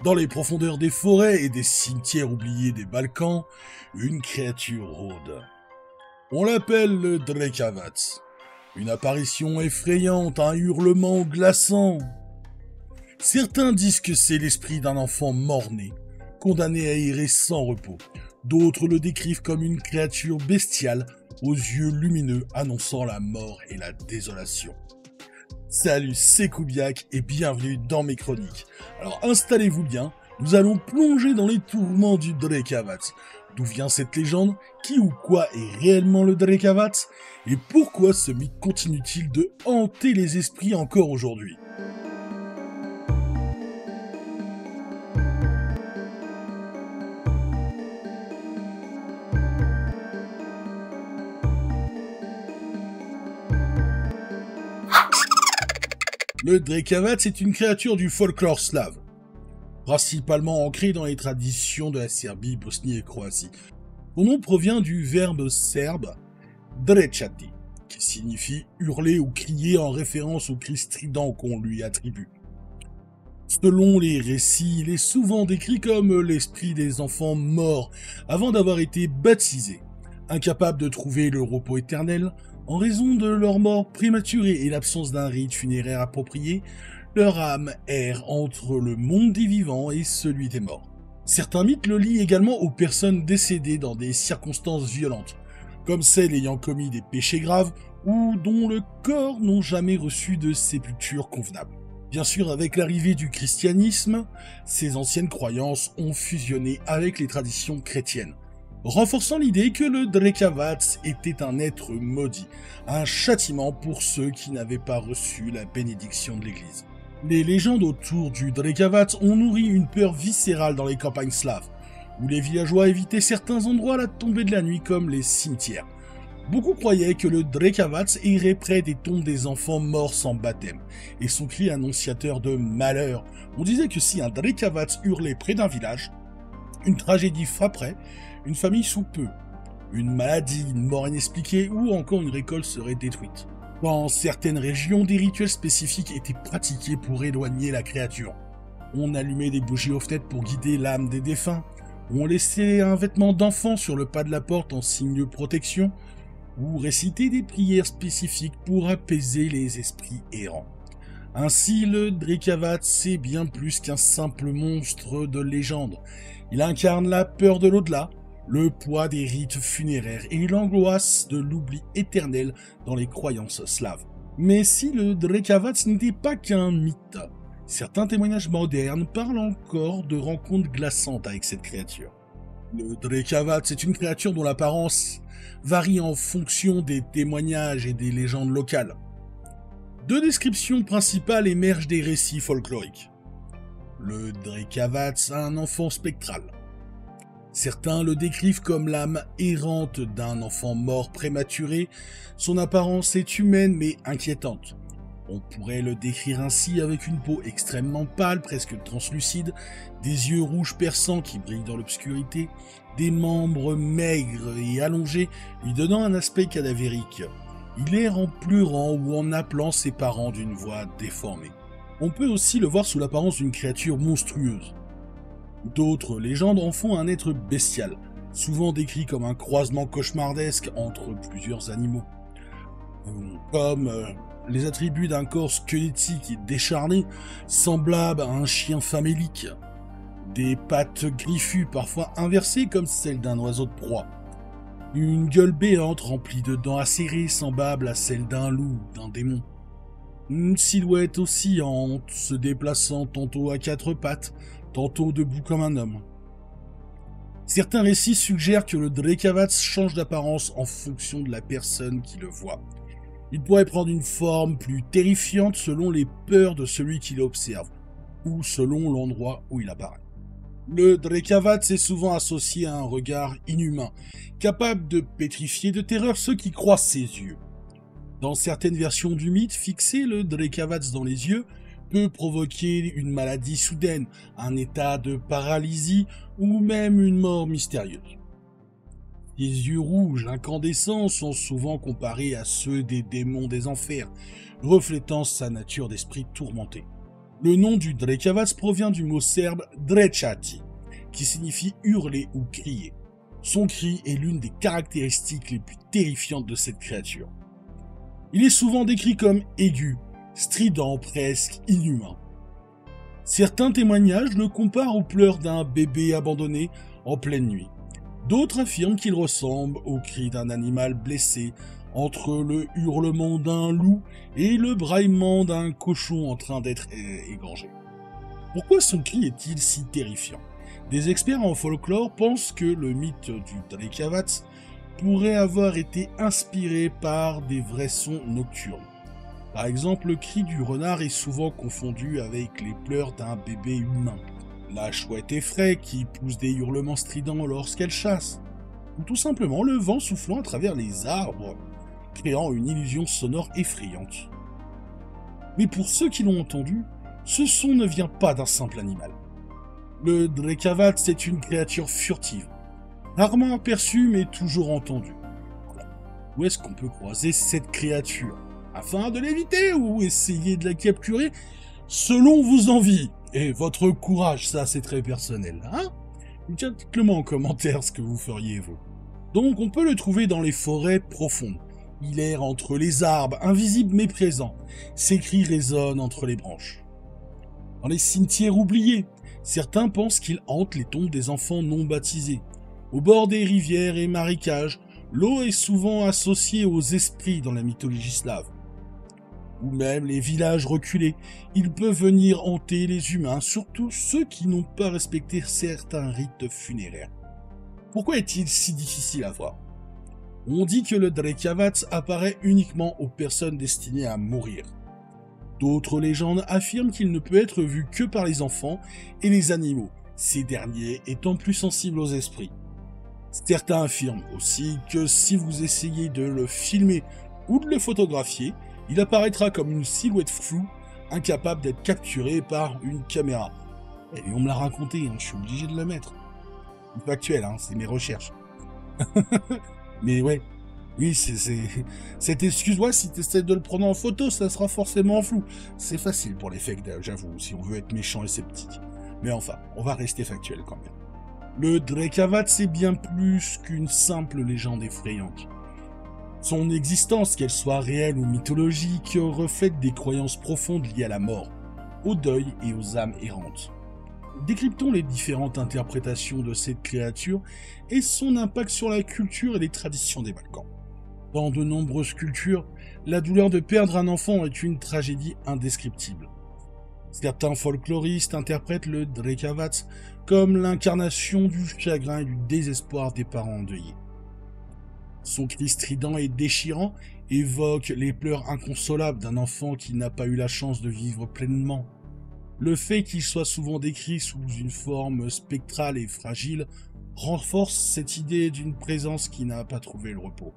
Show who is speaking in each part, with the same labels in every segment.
Speaker 1: Dans les profondeurs des forêts et des cimetières oubliés des Balkans, une créature rôde. On l'appelle le Drekavac. Une apparition effrayante, un hurlement glaçant. Certains disent que c'est l'esprit d'un enfant mort-né, condamné à errer sans repos. D'autres le décrivent comme une créature bestiale, aux yeux lumineux annonçant la mort et la désolation. Salut, c'est Kubiak et bienvenue dans mes chroniques. Alors installez-vous bien, nous allons plonger dans les tourments du Drekavac. D'où vient cette légende? Qui ou quoi est réellement le Drekavac? Et pourquoi ce mythe continue-t-il de hanter les esprits encore aujourd'hui? Le Drekavac est une créature du folklore slave, principalement ancrée dans les traditions de la Serbie, Bosnie et Croatie. Son nom provient du verbe serbe drečati, qui signifie hurler ou crier en référence au cri strident qu'on lui attribue. Selon les récits, il est souvent décrit comme l'esprit des enfants morts avant d'avoir été baptisés, incapables de trouver le repos éternel. En raison de leur mort prématurée et l'absence d'un rite funéraire approprié, leur âme erre entre le monde des vivants et celui des morts. Certains mythes le lient également aux personnes décédées dans des circonstances violentes, comme celles ayant commis des péchés graves ou dont le corps n'ont jamais reçu de sépulture convenable. Bien sûr, avec l'arrivée du christianisme, ces anciennes croyances ont fusionné avec les traditions chrétiennes, renforçant l'idée que le Drekavac était un être maudit, un châtiment pour ceux qui n'avaient pas reçu la bénédiction de l'Église. Les légendes autour du Drekavac ont nourri une peur viscérale dans les campagnes slaves, où les villageois évitaient certains endroits à la tombée de la nuit comme les cimetières. Beaucoup croyaient que le Drekavac errait près des tombes des enfants morts sans baptême, et son cri annonciateur de malheur. On disait que si un Drekavac hurlait près d'un village, une tragédie frapperait une famille sous peu. Une maladie, une mort inexpliquée ou encore une récolte serait détruite. Dans certaines régions, des rituels spécifiques étaient pratiqués pour éloigner la créature. On allumait des bougies aux fenêtres pour guider l'âme des défunts. On laissait un vêtement d'enfant sur le pas de la porte en signe de protection. Ou récitait des prières spécifiques pour apaiser les esprits errants. Ainsi, le Drekavac, c'est bien plus qu'un simple monstre de légende. Il incarne la peur de l'au-delà, le poids des rites funéraires et l'angoisse de l'oubli éternel dans les croyances slaves. Mais si le Drekavac n'était pas qu'un mythe, certains témoignages modernes parlent encore de rencontres glaçantes avec cette créature. Le Drekavac est une créature dont l'apparence varie en fonction des témoignages et des légendes locales. Deux descriptions principales émergent des récits folkloriques. Le Drekavac a un enfant spectral. Certains le décrivent comme l'âme errante d'un enfant mort prématuré. Son apparence est humaine mais inquiétante. On pourrait le décrire ainsi avec une peau extrêmement pâle, presque translucide, des yeux rouges perçants qui brillent dans l'obscurité, des membres maigres et allongés lui donnant un aspect cadavérique. Il erre en pleurant ou en appelant ses parents d'une voix déformée. On peut aussi le voir sous l'apparence d'une créature monstrueuse. D'autres légendes en font un être bestial, souvent décrit comme un croisement cauchemardesque entre plusieurs animaux. Comme les attributs d'un corps squelettique et décharné, semblable à un chien famélique. Des pattes griffues parfois inversées comme celles d'un oiseau de proie. Une gueule béante remplie de dents acérées semblable à celle d'un loup ou d'un démon. Une silhouette oscillante, se déplaçant tantôt à quatre pattes, tantôt debout comme un homme. Certains récits suggèrent que le Drekavac change d'apparence en fonction de la personne qui le voit. Il pourrait prendre une forme plus terrifiante selon les peurs de celui qui l'observe, ou selon l'endroit où il apparaît. Le Drekavac est souvent associé à un regard inhumain, capable de pétrifier de terreur ceux qui croisent ses yeux. Dans certaines versions du mythe, fixer le Drekavac dans les yeux peut provoquer une maladie soudaine, un état de paralysie ou même une mort mystérieuse. Les yeux rouges incandescents sont souvent comparés à ceux des démons des enfers, reflétant sa nature d'esprit tourmenté. Le nom du Drekavac provient du mot serbe drečati, qui signifie hurler ou crier. Son cri est l'une des caractéristiques les plus terrifiantes de cette créature. Il est souvent décrit comme aigu, strident, presque inhumain. Certains témoignages le comparent aux pleurs d'un bébé abandonné en pleine nuit. D'autres affirment qu'il ressemble au cri d'un animal blessé, entre le hurlement d'un loup et le braillement d'un cochon en train d'être égorgé. Pourquoi son cri est-il si terrifiant? Des experts en folklore pensent que le mythe du Drekavac pourrait avoir été inspiré par des vrais sons nocturnes. Par exemple, le cri du renard est souvent confondu avec les pleurs d'un bébé humain. La chouette effraie qui pousse des hurlements stridents lorsqu'elle chasse. Ou tout simplement le vent soufflant à travers les arbres, créant une illusion sonore effrayante. Mais pour ceux qui l'ont entendu, ce son ne vient pas d'un simple animal. Le Drekavac est une créature furtive, rarement aperçue mais toujours entendue. Où est-ce qu'on peut croiser cette créature afin de l'éviter ou essayer de la capturer selon vos envies et votre courage? Ça, c'est très personnel, hein? Dites-le moi en commentaire ce que vous feriez, vous. Donc, on peut le trouver dans les forêts profondes. Il erre entre les arbres, invisible mais présent. Ses cris résonnent entre les branches. Dans les cimetières oubliés, certains pensent qu'il hante les tombes des enfants non baptisés. Au bord des rivières et marécages, l'eau est souvent associée aux esprits dans la mythologie slave. Ou même les villages reculés, il peut venir hanter les humains, surtout ceux qui n'ont pas respecté certains rites funéraires. Pourquoi est-il si difficile à voir? On dit que le Drekavac apparaît uniquement aux personnes destinées à mourir. D'autres légendes affirment qu'il ne peut être vu que par les enfants et les animaux, ces derniers étant plus sensibles aux esprits. Certains affirment aussi que si vous essayez de le filmer ou de le photographier, il apparaîtra comme une silhouette floue, incapable d'être capturée par une caméra. Et on me l'a raconté, je suis obligé de le mettre. C'est factuel, c'est mes recherches. Mais ouais, oui, cette excuse, si tu essaies de le prendre en photo, ça sera forcément flou. C'est facile pour les fakes, j'avoue, si on veut être méchant et sceptique. Mais enfin, on va rester factuel quand même. Le Drekavac, c'est bien plus qu'une simple légende effrayante. Son existence, qu'elle soit réelle ou mythologique, reflète des croyances profondes liées à la mort, au deuil et aux âmes errantes. Décryptons les différentes interprétations de cette créature et son impact sur la culture et les traditions des Balkans. Dans de nombreuses cultures, la douleur de perdre un enfant est une tragédie indescriptible. Certains folkloristes interprètent le Drekavac comme l'incarnation du chagrin et du désespoir des parents endeuillés. Son cri strident et déchirant évoque les pleurs inconsolables d'un enfant qui n'a pas eu la chance de vivre pleinement. Le fait qu'il soit souvent décrit sous une forme spectrale et fragile renforce cette idée d'une présence qui n'a pas trouvé le repos.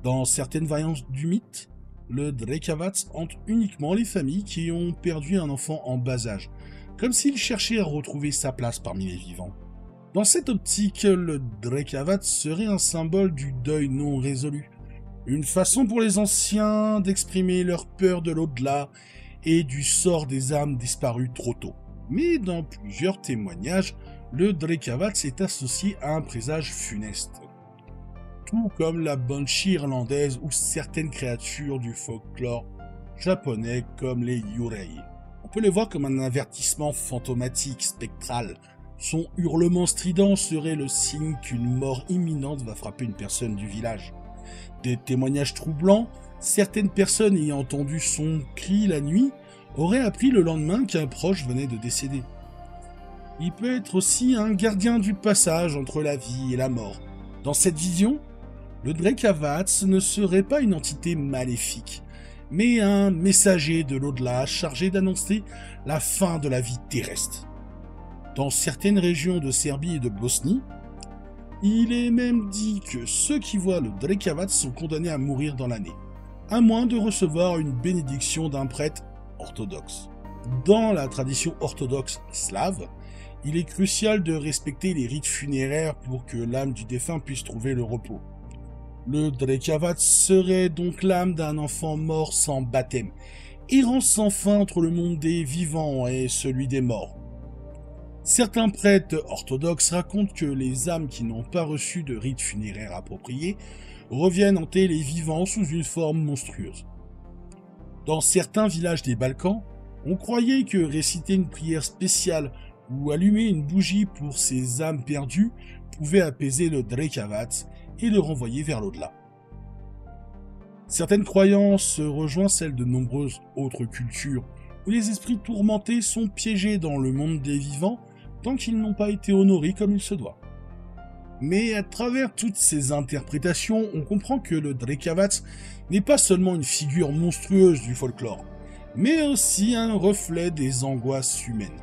Speaker 1: Dans certaines variantes du mythe, le Drekavac hante uniquement les familles qui ont perdu un enfant en bas âge, comme s'il cherchait à retrouver sa place parmi les vivants. Dans cette optique, le Drekavac serait un symbole du deuil non résolu, une façon pour les anciens d'exprimer leur peur de l'au-delà et du sort des âmes disparues trop tôt. Mais dans plusieurs témoignages, le Drekavac est associé à un présage funeste. Tout comme la banshee irlandaise ou certaines créatures du folklore japonais comme les yurei. On peut les voir comme un avertissement fantomatique, spectral. Son hurlement strident serait le signe qu'une mort imminente va frapper une personne du village. Des témoignages troublants, certaines personnes ayant entendu son cri la nuit auraient appris le lendemain qu'un proche venait de décéder. Il peut être aussi un gardien du passage entre la vie et la mort. Dans cette vision, le Drekavac ne serait pas une entité maléfique, mais un messager de l'au-delà chargé d'annoncer la fin de la vie terrestre. Dans certaines régions de Serbie et de Bosnie, il est même dit que ceux qui voient le Drekavac sont condamnés à mourir dans l'année, à moins de recevoir une bénédiction d'un prêtre orthodoxe. Dans la tradition orthodoxe slave, il est crucial de respecter les rites funéraires pour que l'âme du défunt puisse trouver le repos. Le Drekavac serait donc l'âme d'un enfant mort sans baptême, errant sans fin entre le monde des vivants et celui des morts. Certains prêtres orthodoxes racontent que les âmes qui n'ont pas reçu de rite funéraire approprié reviennent hanter les vivants sous une forme monstrueuse. Dans certains villages des Balkans, on croyait que réciter une prière spéciale ou allumer une bougie pour ces âmes perdues pouvait apaiser le Drekavat et le renvoyer vers l'au-delà. Certaines croyances rejoignent celles de nombreuses autres cultures, où les esprits tourmentés sont piégés dans le monde des vivants tant qu'ils n'ont pas été honorés comme il se doit. Mais à travers toutes ces interprétations, on comprend que le Drekavat n'est pas seulement une figure monstrueuse du folklore, mais aussi un reflet des angoisses humaines.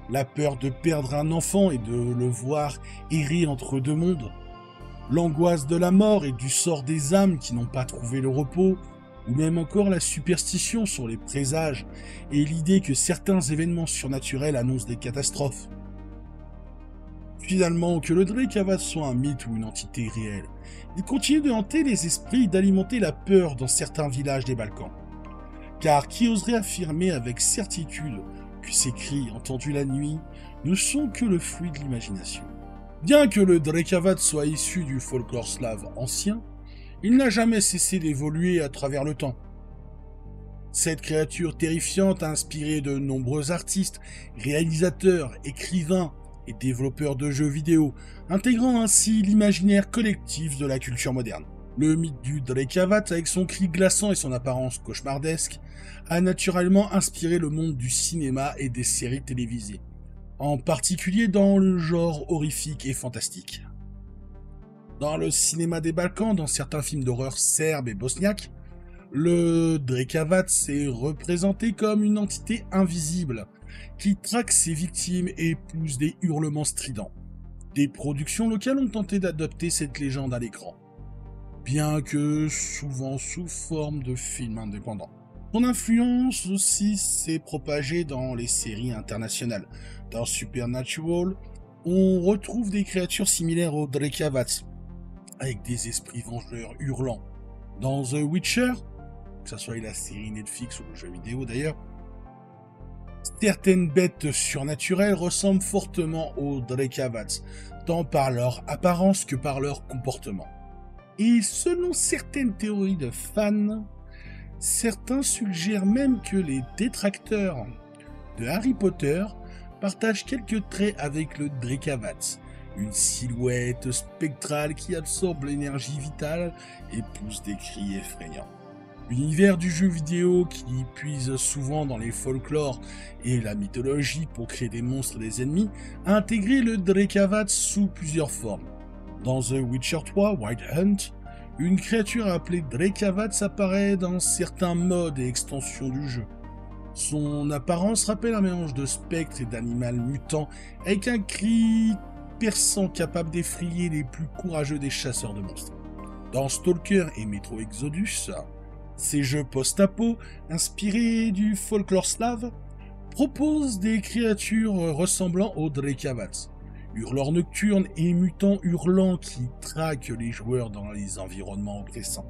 Speaker 1: La peur de perdre un enfant et de le voir errer entre deux mondes, l'angoisse de la mort et du sort des âmes qui n'ont pas trouvé le repos, ou même encore la superstition sur les présages et l'idée que certains événements surnaturels annoncent des catastrophes. Finalement, que le Drekavat soit un mythe ou une entité réelle, il continue de hanter les esprits et d'alimenter la peur dans certains villages des Balkans. Car qui oserait affirmer avec certitude que ces cris entendus la nuit ne sont que le fruit de l'imagination? Bien que le Drekavat soit issu du folklore slave ancien, il n'a jamais cessé d'évoluer à travers le temps. Cette créature terrifiante a inspiré de nombreux artistes, réalisateurs, écrivains et développeurs de jeux vidéo, intégrant ainsi l'imaginaire collectif de la culture moderne. Le mythe du Drekavat, avec son cri glaçant et son apparence cauchemardesque, a naturellement inspiré le monde du cinéma et des séries télévisées, en particulier dans le genre horrifique et fantastique. Dans le cinéma des Balkans, dans certains films d'horreur serbes et bosniaques, le Drekavat est représenté comme une entité invisible qui traque ses victimes et pousse des hurlements stridents. Des productions locales ont tenté d'adopter cette légende à l'écran, bien que souvent sous forme de films indépendants. Son influence aussi s'est propagée dans les séries internationales. Dans Supernatural, on retrouve des créatures similaires au Drekavat, avec des esprits vengeurs hurlants. Dans The Witcher, que ce soit la série Netflix ou le jeu vidéo d'ailleurs, certaines bêtes surnaturelles ressemblent fortement aux Drekavat, tant par leur apparence que par leur comportement. Et selon certaines théories de fans, certains suggèrent même que les détracteurs de Harry Potter partagent quelques traits avec le Drekavat, une silhouette spectrale qui absorbe l'énergie vitale et pousse des cris effrayants. L'univers du jeu vidéo, qui puise souvent dans les folklores et la mythologie pour créer des monstres et des ennemis, a intégré le Drekavat sous plusieurs formes. Dans The Witcher 3, Wild Hunt, une créature appelée Drekavat apparaît dans certains modes et extensions du jeu. Son apparence rappelle un mélange de spectre et d'animal mutant, avec un cri perçant capable d'effrayer les plus courageux des chasseurs de monstres. Dans Stalker et Metro Exodus, ces jeux post-apo, inspirés du folklore slave, proposent des créatures ressemblant aux Drekavat, hurleurs nocturnes et mutants hurlants qui traquent les joueurs dans les environnements oppressants.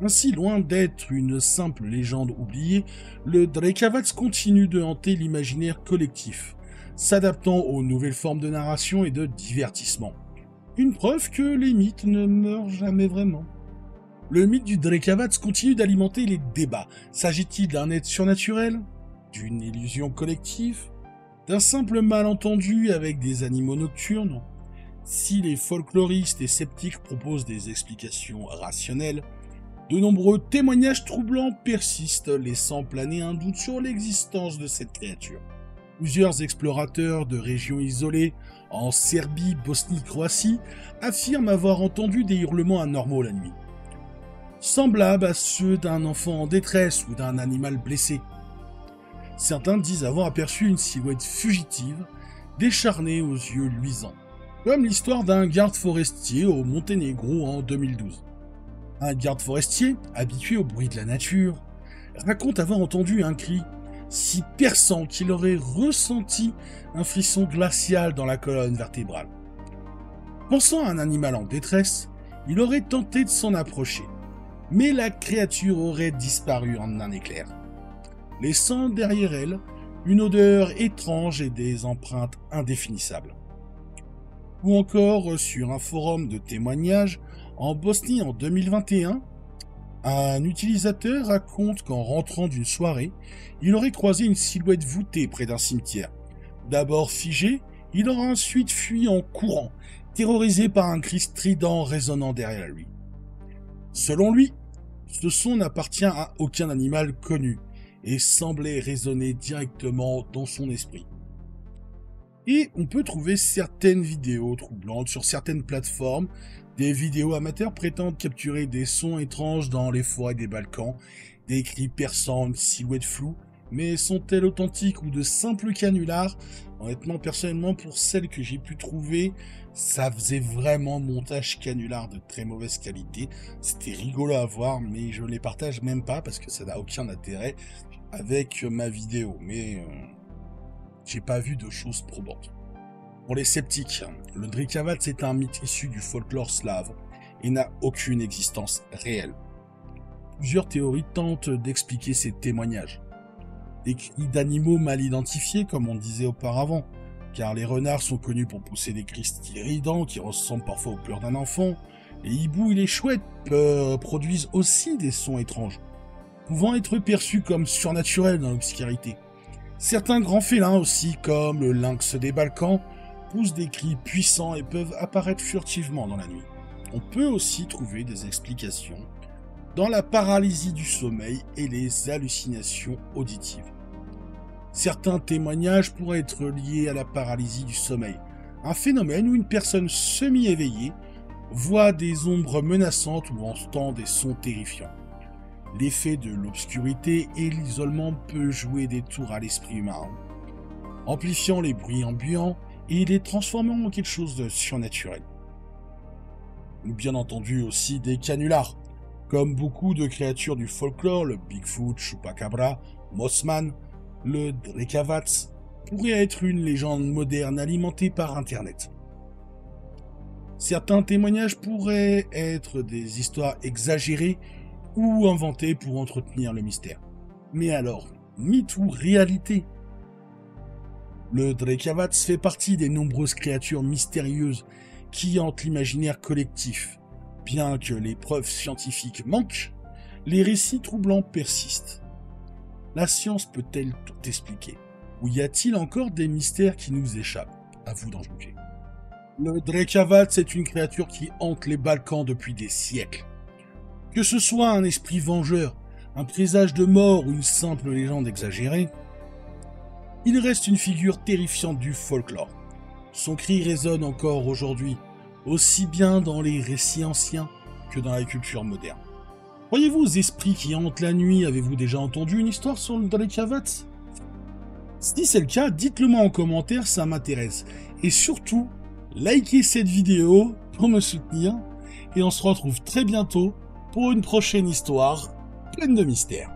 Speaker 1: Ainsi, loin d'être une simple légende oubliée, le Drekavat continue de hanter l'imaginaire collectif, s'adaptant aux nouvelles formes de narration et de divertissement. Une preuve que les mythes ne meurent jamais vraiment. Le mythe du Drekavat continue d'alimenter les débats. S'agit-il d'un être surnaturel? D'une illusion collective? D'un simple malentendu avec des animaux nocturnes? Si les folkloristes et sceptiques proposent des explications rationnelles, de nombreux témoignages troublants persistent, laissant planer un doute sur l'existence de cette créature. Plusieurs explorateurs de régions isolées, en Serbie, Bosnie, Croatie, affirment avoir entendu des hurlements anormaux la nuit, semblables à ceux d'un enfant en détresse ou d'un animal blessé. Certains disent avoir aperçu une silhouette fugitive, décharnée aux yeux luisants, comme l'histoire d'un garde forestier au Monténégro en 2012. Un garde forestier, habitué au bruit de la nature, raconte avoir entendu un cri si perçant qu'il aurait ressenti un frisson glacial dans la colonne vertébrale. Pensant à un animal en détresse, il aurait tenté de s'en approcher, mais la créature aurait disparu en un éclair. laissant derrière elle une odeur étrange et des empreintes indéfinissables. Ou encore sur un forum de témoignages en Bosnie en 2021, un utilisateur raconte qu'en rentrant d'une soirée, il aurait croisé une silhouette voûtée près d'un cimetière. D'abord figé, il aura ensuite fui en courant, terrorisé par un cri strident résonnant derrière lui. Selon lui, ce son n'appartient à aucun animal connu et semblait résonner directement dans son esprit. Et on peut trouver certaines vidéos troublantes sur certaines plateformes. Des vidéos amateurs prétendent capturer des sons étranges dans les forêts des Balkans, des cris perçants, une silhouette floue, mais sont-elles authentiques ou de simples canulars? Honnêtement, personnellement, pour celles que j'ai pu trouver, ça faisait vraiment montage canular de très mauvaise qualité. C'était rigolo à voir, mais je ne les partage même pas parce que ça n'a aucun intérêt avec ma vidéo. Mais j'ai pas vu de choses probantes. Pour les sceptiques, le Drikavac est un mythe issu du folklore slave et n'a aucune existence réelle. Plusieurs théories tentent d'expliquer ces témoignages. Des cris d'animaux mal identifiés, comme on disait auparavant, car les renards sont connus pour pousser des cris stridents qui ressemblent parfois aux pleurs d'un enfant. Les hiboux et les chouettes produisent aussi des sons étranges, pouvant être perçus comme surnaturels dans l'obscurité. Certains grands félins aussi, comme le lynx des Balkans, poussent des cris puissants et peuvent apparaître furtivement dans la nuit. On peut aussi trouver des explications dans la paralysie du sommeil et les hallucinations auditives. Certains témoignages pourraient être liés à la paralysie du sommeil, un phénomène où une personne semi-éveillée voit des ombres menaçantes ou entend des sons terrifiants. L'effet de l'obscurité et l'isolement peut jouer des tours à l'esprit humain, amplifiant les bruits ambiants et les transformant en quelque chose de surnaturel. Ou bien entendu aussi des canulars. Comme beaucoup de créatures du folklore, le Bigfoot, Chupacabra, Mothman, le Drikavac pourrait être une légende moderne alimentée par Internet. Certains témoignages pourraient être des histoires exagérées ou inventées pour entretenir le mystère. Mais alors, mythe ou réalité? Le Drikavac fait partie des nombreuses créatures mystérieuses qui hantent l'imaginaire collectif. Bien que les preuves scientifiques manquent, les récits troublants persistent. La science peut-elle tout expliquer? Ou y a-t-il encore des mystères qui nous échappent? À vous d'en juger. Le Drikavac est une créature qui hante les Balkans depuis des siècles. Que ce soit un esprit vengeur, un présage de mort ou une simple légende exagérée, il reste une figure terrifiante du folklore. Son cri résonne encore aujourd'hui, aussi bien dans les récits anciens que dans la culture moderne. Croyez-vous aux esprits qui hantent la nuit? Avez-vous déjà entendu une histoire sur le Drikavac? Si c'est le cas, dites-le moi en commentaire, ça m'intéresse. Et surtout, likez cette vidéo pour me soutenir. Et on se retrouve très bientôt pour une prochaine histoire pleine de mystères.